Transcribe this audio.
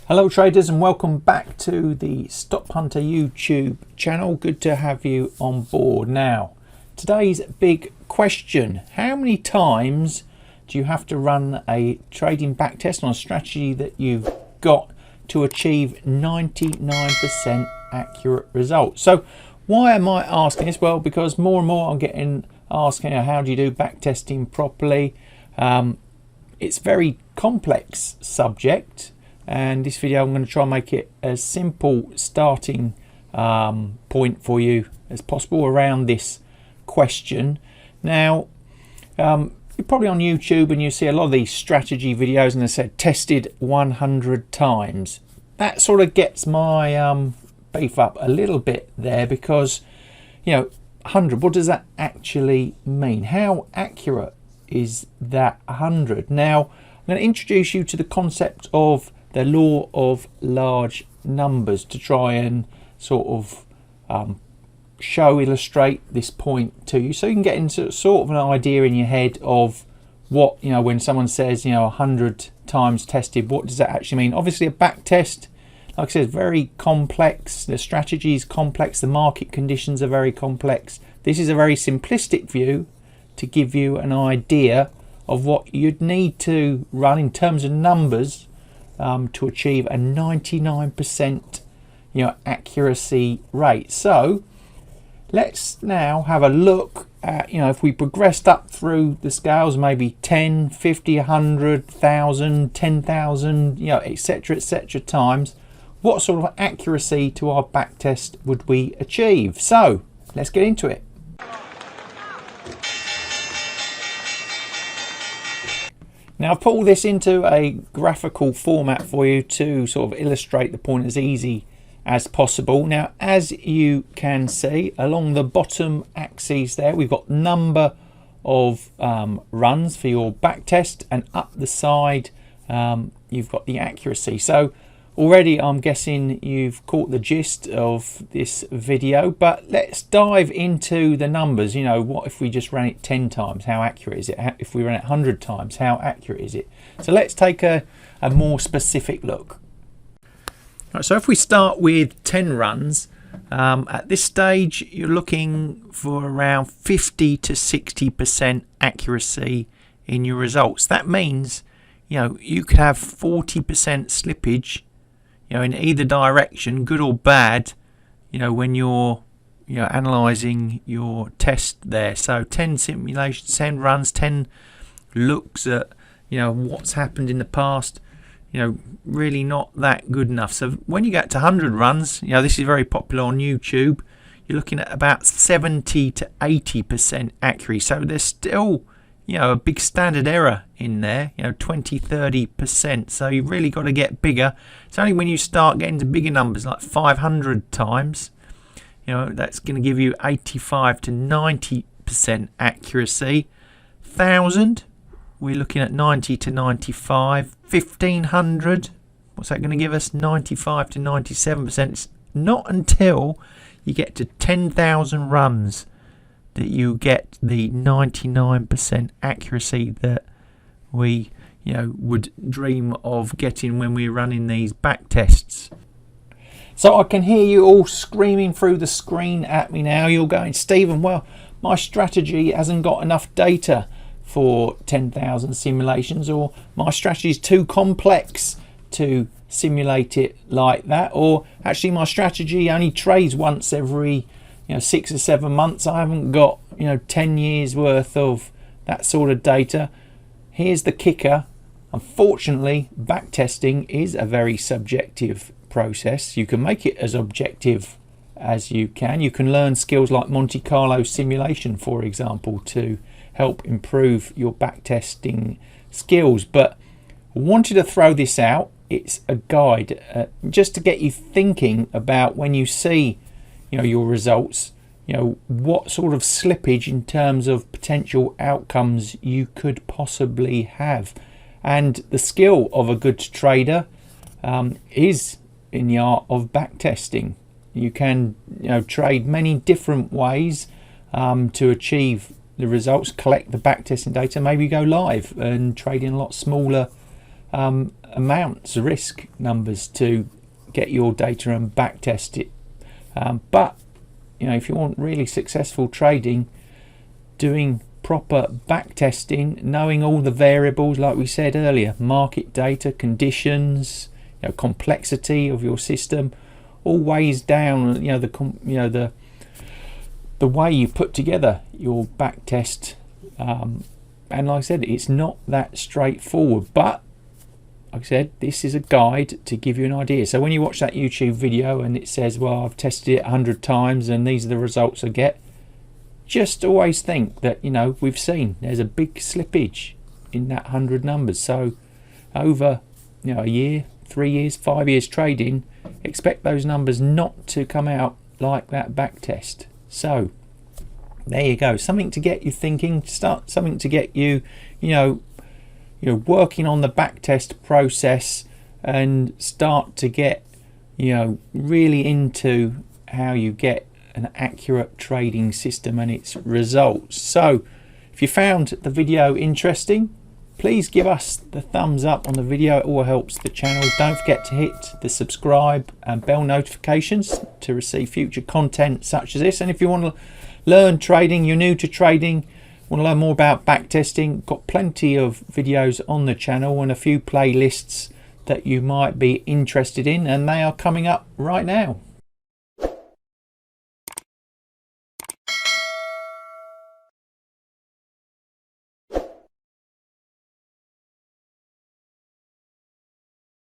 Hello traders, and welcome back to the STOPHUNTer YouTube channel. Good to have you on board. Now, today's big question: how many times do you have to run a trading backtest on a strategy that you've got to achieve 99% accurate results? So why am I asking this? Well, because more and more I'm getting asked, how do you do backtesting properly? It's a very complex subject, and this video I'm going to try and make it as simple starting point for you as possible around this question. Now, you're probably on YouTube and you see a lot of these strategy videos, and they said tested 100 times. That sort of gets my beef up a little bit there, because 100, what does that actually mean? How accurate is that 100? Now, I'm going to introduce you to the concept of the law of large numbers to try and sort of illustrate this point to you, so you can get into sort of an idea in your head of what, when someone says 100 times tested, what does that actually mean? Obviously, a back test, like I said, is very complex. The strategy is complex. The market conditions are very complex. This is a very simplistic view to give you an idea of what you'd need to run in terms of numbers to achieve a 99% accuracy rate. So let's now have a look at, if we progressed up through the scales, maybe 10, 50, 100, 1,000, 10,000, etc times, what sort of accuracy to our backtest would we achieve? So let's get into it. Now, I've put all this into a graphical format for you to sort of illustrate the point as easy as possible. Now, as you can see, along the bottom axis there, we've got number of runs for your backtest, and up the side you've got the accuracy. So already I'm guessing you've caught the gist of this video, but let's dive into the numbers. What if we just ran it 10 times? How accurate is it? If we ran it 100 times, how accurate is it? So let's take a more specific look. Right, so if we start with 10 runs, at this stage you're looking for around 50 to 60% accuracy in your results. That means you could have 40% slippage in either direction, good or bad, when you're analyzing your test there. So 10 simulations, 10 runs, 10 looks at what's happened in the past, really not that good enough. So when you get to 100 runs, this is very popular on YouTube, you're looking at about 70 to 80% accuracy. So there's still a big standard error in there, 20-30%. So you've really got to get bigger. It's only when you start getting to bigger numbers like 500 times, that's going to give you 85 to 90% accuracy. 1,000, we're looking at 90 to 95. 1,500, what's that going to give us? 95 to 97%. It's not until you get to 10,000 runs that you get the 99% accuracy that we would dream of getting when we're running these back tests. So I can hear you all screaming through the screen at me now. You're going, Stephen, well, my strategy hasn't got enough data for 10,000 simulations, or my strategy is too complex to simulate it like that, or actually my strategy only trades once every 6 or 7 months. I haven't got 10 years worth of that sort of data. Here's the kicker: unfortunately, backtesting is a very subjective process. You can make it as objective as you can. You can learn skills like Monte Carlo simulation, for example, to help improve your backtesting skills. But I wanted to throw this out. It's a guide just to get you thinking about, when you see your results, what sort of slippage in terms of potential outcomes you could possibly have. And the skill of a good trader is in the art of backtesting. You can trade many different ways to achieve the results, collect the backtesting data, maybe go live and trade in a lot smaller amounts, risk numbers to get your data and backtest it. But you know, if you want really successful trading, doing proper backtesting, knowing all the variables, like we said earlier, market data, conditions, you know, complexity of your system, all weighs down, you know, the way you put together your backtest. And like I said, it's not that straightforward, but like I said, this is a guide to give you an idea. So when you watch that YouTube video and it says, well, I've tested it 100 times and these are the results I get, just always think that, you know, we've seen there's a big slippage in that 100 numbers. So over, you know, a year, 3 years, 5 years trading, expect those numbers not to come out like that backtest. So there you go, something to get you thinking, something to get you, you know, working on the backtest process and start to get, you know, really into how you get an accurate trading system and its results. So if you found the video interesting, please give us the thumbs up on the video. It all helps the channel. Don't forget to hit the subscribe and bell notifications to receive future content such as this. And if you want to learn trading, you're new to trading, want to learn more about backtesting, got plenty of videos on the channel and a few playlists that you might be interested in, and they are coming up right now.